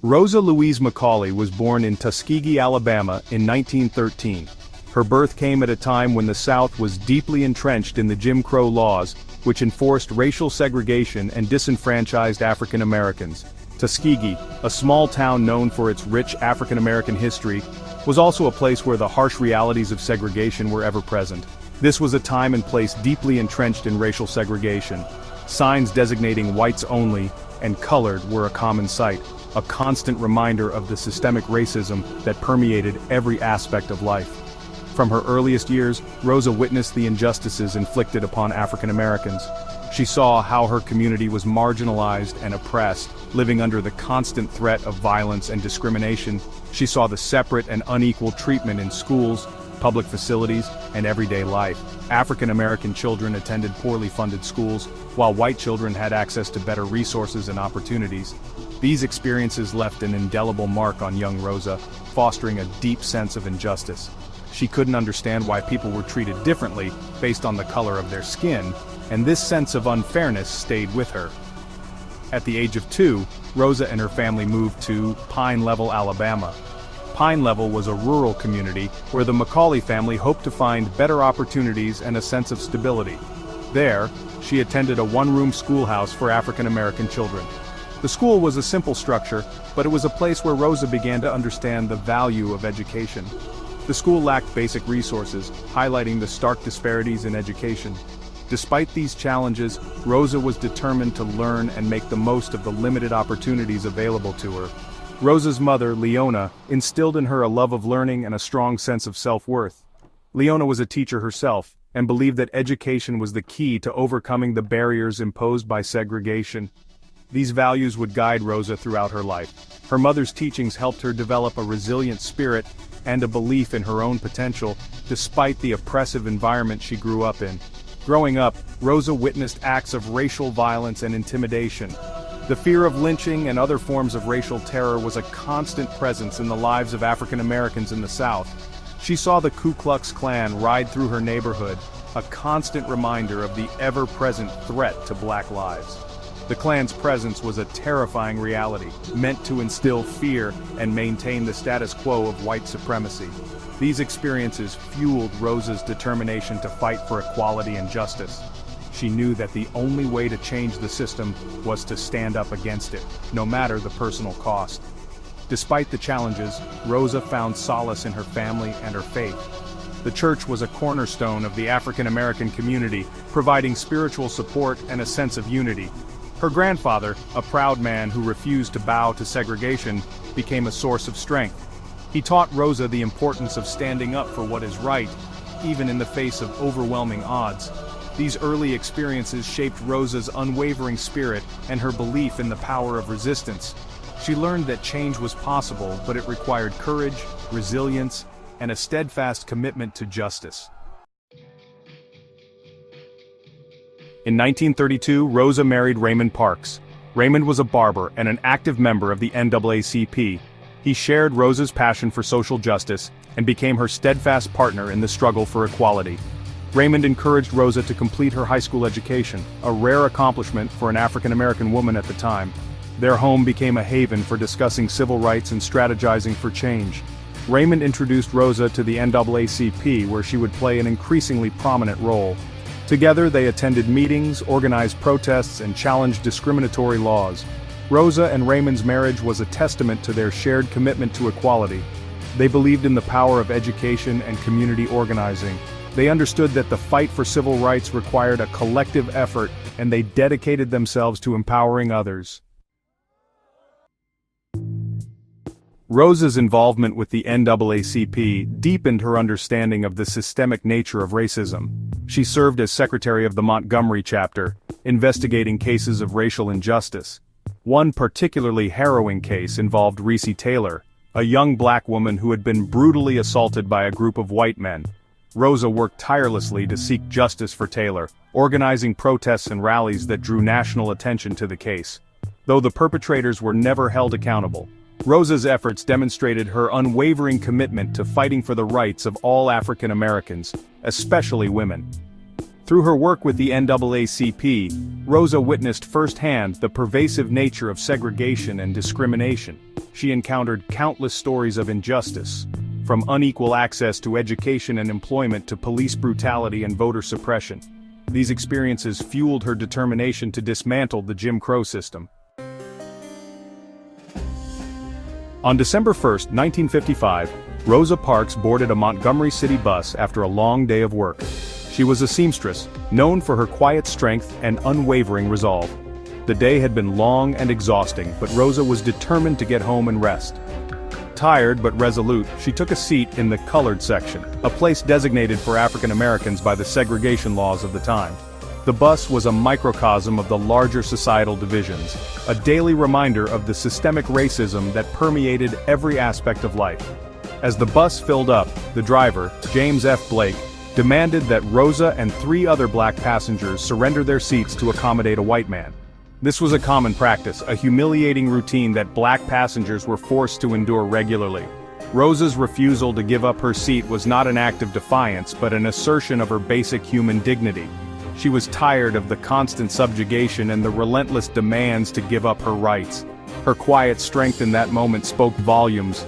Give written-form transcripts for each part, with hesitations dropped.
Rosa Louise Macaulay was born in Tuskegee, Alabama in 1913. Her birth came at a time when the South was deeply entrenched in the Jim Crow laws, which enforced racial segregation and disenfranchised African Americans. Tuskegee, a small town known for its rich African American history, was also a place where the harsh realities of segregation were ever present. This was a time and place deeply entrenched in racial segregation. Signs designating whites only and colored were a common sight, a constant reminder of the systemic racism that permeated every aspect of life. From her earliest years, Rosa witnessed the injustices inflicted upon African Americans. She saw how her community was marginalized and oppressed, living under the constant threat of violence and discrimination. She saw the separate and unequal treatment in schools, public facilities, and everyday life. African American children attended poorly funded schools, while white children had access to better resources and opportunities. These experiences left an indelible mark on young Rosa, fostering a deep sense of injustice. She couldn't understand why people were treated differently based on the color of their skin, and this sense of unfairness stayed with her. At the age of 2, Rosa and her family moved to Pine Level, Alabama. Pine Level was a rural community where the Macaulay family hoped to find better opportunities and a sense of stability. There, she attended a one-room schoolhouse for African American children. The school was a simple structure, but it was a place where Rosa began to understand the value of education. The school lacked basic resources, highlighting the stark disparities in education. Despite these challenges, Rosa was determined to learn and make the most of the limited opportunities available to her. Rosa's mother, Leona, instilled in her a love of learning and a strong sense of self-worth. Leona was a teacher herself, and believed that education was the key to overcoming the barriers imposed by segregation. These values would guide Rosa throughout her life. Her mother's teachings helped her develop a resilient spirit and a belief in her own potential, despite the oppressive environment she grew up in. Growing up, Rosa witnessed acts of racial violence and intimidation. The fear of lynching and other forms of racial terror was a constant presence in the lives of African Americans in the South. She saw the Ku Klux Klan ride through her neighborhood, a constant reminder of the ever-present threat to black lives. The Klan's presence was a terrifying reality, meant to instill fear and maintain the status quo of white supremacy. These experiences fueled Rosa's determination to fight for equality and justice. She knew that the only way to change the system was to stand up against it, no matter the personal cost. Despite the challenges, Rosa found solace in her family and her faith. The church was a cornerstone of the African American community, providing spiritual support and a sense of unity. Her grandfather, a proud man who refused to bow to segregation, became a source of strength. He taught Rosa the importance of standing up for what is right, even in the face of overwhelming odds. These early experiences shaped Rosa's unwavering spirit and her belief in the power of resistance. She learned that change was possible, but it required courage, resilience, and a steadfast commitment to justice. In 1932, Rosa married Raymond Parks. Raymond was a barber and an active member of the NAACP. He shared Rosa's passion for social justice and became her steadfast partner in the struggle for equality. Raymond encouraged Rosa to complete her high school education, a rare accomplishment for an African American woman at the time. Their home became a haven for discussing civil rights and strategizing for change. Raymond introduced Rosa to the NAACP, where she would play an increasingly prominent role. Together they attended meetings, organized protests, and challenged discriminatory laws. Rosa and Raymond's marriage was a testament to their shared commitment to equality. They believed in the power of education and community organizing. They understood that the fight for civil rights required a collective effort, and they dedicated themselves to empowering others. Rosa's involvement with the NAACP deepened her understanding of the systemic nature of racism. She served as secretary of the Montgomery chapter, investigating cases of racial injustice. One particularly harrowing case involved Reese Taylor, a young black woman who had been brutally assaulted by a group of white men. Rosa worked tirelessly to seek justice for Taylor, organizing protests and rallies that drew national attention to the case. Though the perpetrators were never held accountable, Rosa's efforts demonstrated her unwavering commitment to fighting for the rights of all African Americans, especially women. Through her work with the NAACP, Rosa witnessed firsthand the pervasive nature of segregation and discrimination. she encountered countless stories of injustice, from unequal access to education and employment to police brutality and voter suppression. These experiences fueled her determination to dismantle the Jim Crow system. On December 1, 1955, Rosa Parks boarded a Montgomery city bus after a long day of work. She was a seamstress, known for her quiet strength and unwavering resolve. The day had been long and exhausting, but Rosa was determined to get home and rest. Tired but resolute, she took a seat in the colored section, a place designated for African Americans by the segregation laws of the time. The bus was a microcosm of the larger societal divisions, a daily reminder of the systemic racism that permeated every aspect of life. As the bus filled up, the driver, James F. Blake, demanded that Rosa and 3 other black passengers surrender their seats to accommodate a white man. This was a common practice, a humiliating routine that black passengers were forced to endure regularly. Rosa's refusal to give up her seat was not an act of defiance but an assertion of her basic human dignity. She was tired of the constant subjugation and the relentless demands to give up her rights. Her quiet strength in that moment spoke volumes.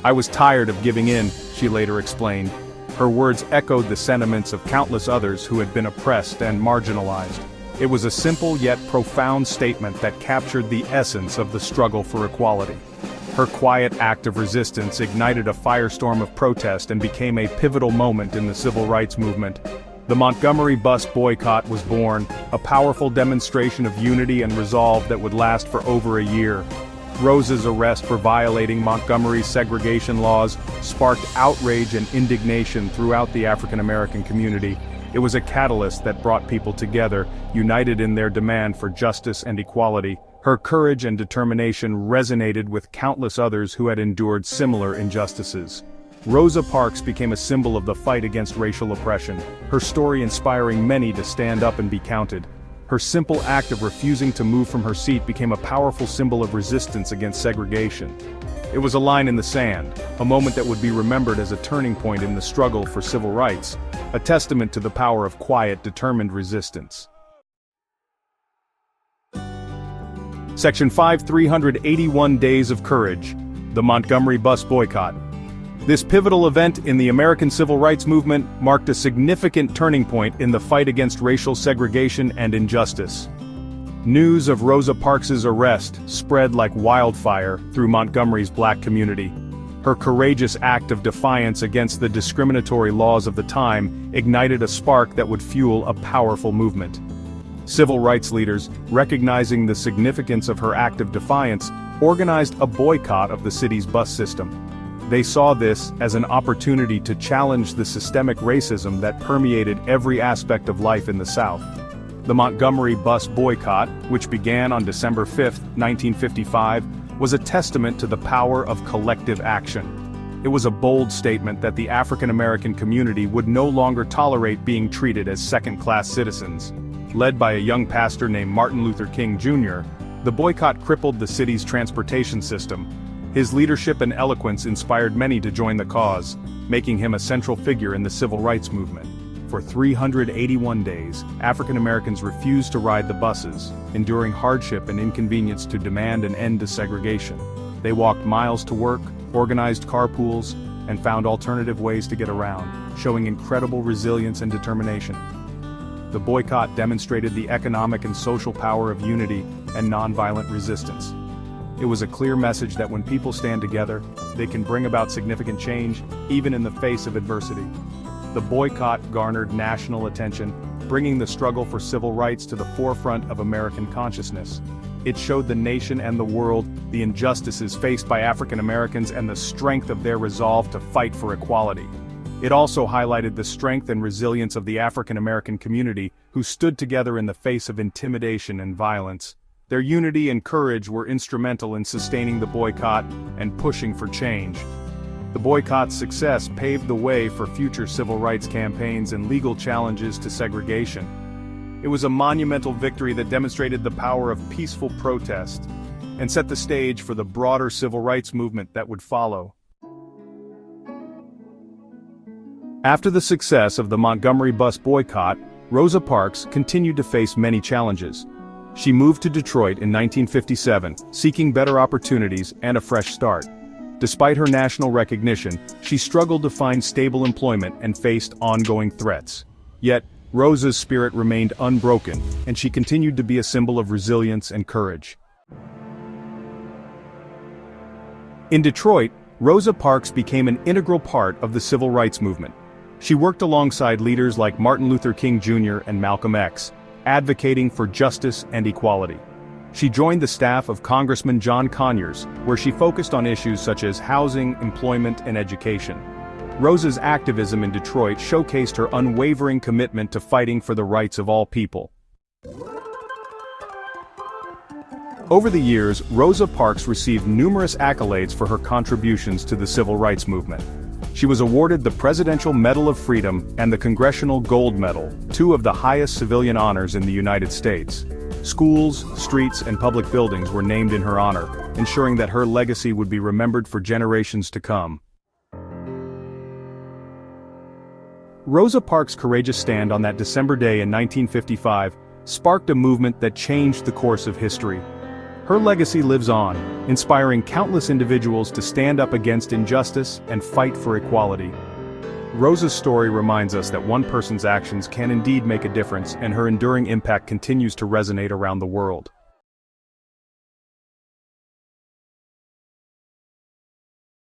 "I was tired of giving in," she later explained. Her words echoed the sentiments of countless others who had been oppressed and marginalized. It was a simple yet profound statement that captured the essence of the struggle for equality. Her quiet act of resistance ignited a firestorm of protest and became a pivotal moment in the civil rights movement. The Montgomery Bus Boycott was born, a powerful demonstration of unity and resolve that would last for over a year. Rosa's arrest for violating Montgomery's segregation laws sparked outrage and indignation throughout the African American community. It was a catalyst that brought people together, united in their demand for justice and equality. Her courage and determination resonated with countless others who had endured similar injustices. Rosa Parks became a symbol of the fight against racial oppression, her story inspiring many to stand up and be counted. Her simple act of refusing to move from her seat became a powerful symbol of resistance against segregation. It was a line in the sand, a moment that would be remembered as a turning point in the struggle for civil rights, a testament to the power of quiet, determined resistance. Section 5, 381 Days of Courage, the Montgomery Bus Boycott. This pivotal event in the American Civil Rights Movement marked a significant turning point in the fight against racial segregation and injustice. News of Rosa Parks' arrest spread like wildfire through Montgomery's black community. Her courageous act of defiance against the discriminatory laws of the time ignited a spark that would fuel a powerful movement. Civil rights leaders, recognizing the significance of her act of defiance, organized a boycott of the city's bus system. They saw this as an opportunity to challenge the systemic racism that permeated every aspect of life in the South. The Montgomery Bus Boycott, which began on December 5, 1955, was a testament to the power of collective action. It was a bold statement that the African American community would no longer tolerate being treated as second-class citizens. Led by a young pastor named Martin Luther King Jr., the boycott crippled the city's transportation system. His leadership and eloquence inspired many to join the cause, making him a central figure in the civil rights movement. For 381 days, African Americans refused to ride the buses, enduring hardship and inconvenience to demand an end to segregation. They walked miles to work, organized carpools, and found alternative ways to get around, showing incredible resilience and determination. The boycott demonstrated the economic and social power of unity and nonviolent resistance. It was a clear message that when people stand together, they can bring about significant change, even in the face of adversity. The boycott garnered national attention, bringing the struggle for civil rights to the forefront of American consciousness. It showed the nation and the world the injustices faced by African Americans and the strength of their resolve to fight for equality. It also highlighted the strength and resilience of the African American community, who stood together in the face of intimidation and violence. Their unity and courage were instrumental in sustaining the boycott and pushing for change. The boycott's success paved the way for future civil rights campaigns and legal challenges to segregation. It was a monumental victory that demonstrated the power of peaceful protest and set the stage for the broader civil rights movement that would follow. After the success of the Montgomery Bus Boycott, Rosa Parks continued to face many challenges. She moved to Detroit in 1957, seeking better opportunities and a fresh start. Despite her national recognition, she struggled to find stable employment and faced ongoing threats. Yet, Rosa's spirit remained unbroken, and she continued to be a symbol of resilience and courage. In Detroit, Rosa Parks became an integral part of the civil rights movement. She worked alongside leaders like Martin Luther King Jr. and Malcolm X, advocating for justice and equality. She joined the staff of Congressman John Conyers, where she focused on issues such as housing, employment, and education. Rosa's activism in Detroit showcased her unwavering commitment to fighting for the rights of all people. Over the years, Rosa Parks received numerous accolades for her contributions to the civil rights movement. She was awarded the Presidential Medal of Freedom and the Congressional Gold Medal, two of the highest civilian honors in the United States. Schools, streets, and public buildings were named in her honor, ensuring that her legacy would be remembered for generations to come. Rosa Parks' courageous stand on that December day in 1955 sparked a movement that changed the course of history. Her legacy lives on, inspiring countless individuals to stand up against injustice and fight for equality. Rosa's story reminds us that one person's actions can indeed make a difference, and her enduring impact continues to resonate around the world.